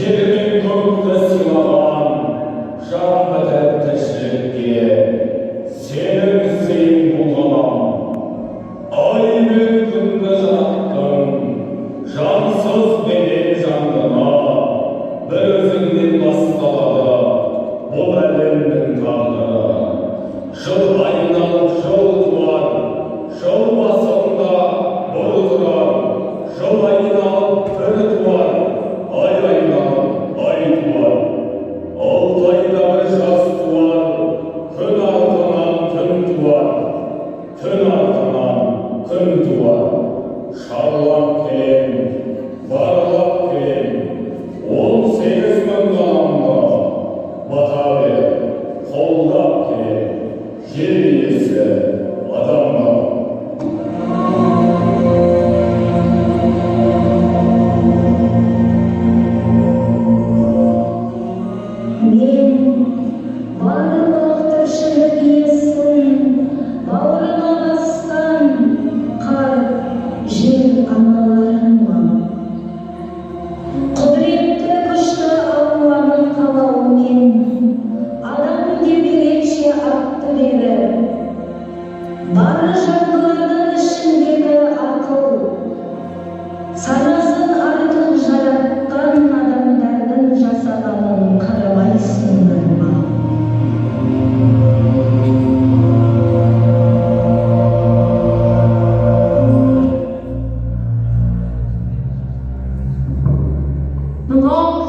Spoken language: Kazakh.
жермен көкті сыйлаған жан бітір тіршілікке сенің іздейін бұл ғалам. Ай мен күнді жараттың жансыз бедел жандына, бір өзіңнен басталады бұл әлемнің тағдыры. Жыл айналып жыл туар, жыл басында бір тұрар, жыл айналып бір туар, ай айналып ай туар. Алтайда бір жаз туар, күн артынан түн туар, түн артынан күн туар. Шарлап келем, барлап келем, 18 мың ғаламға бата беріп, қолдап келем, жер иесі адамға. Мен барлық тіршілік иесін бауырыма басқан қар, жер аналарыммын. Құдіретті күшті Алланың қалауымен адам деп ерекше атты беріп, бар жандылардың ішіндегі ақыл, санасын артық жаратқан адамдардың жасағанын қарамайсыңдар ма? Мынау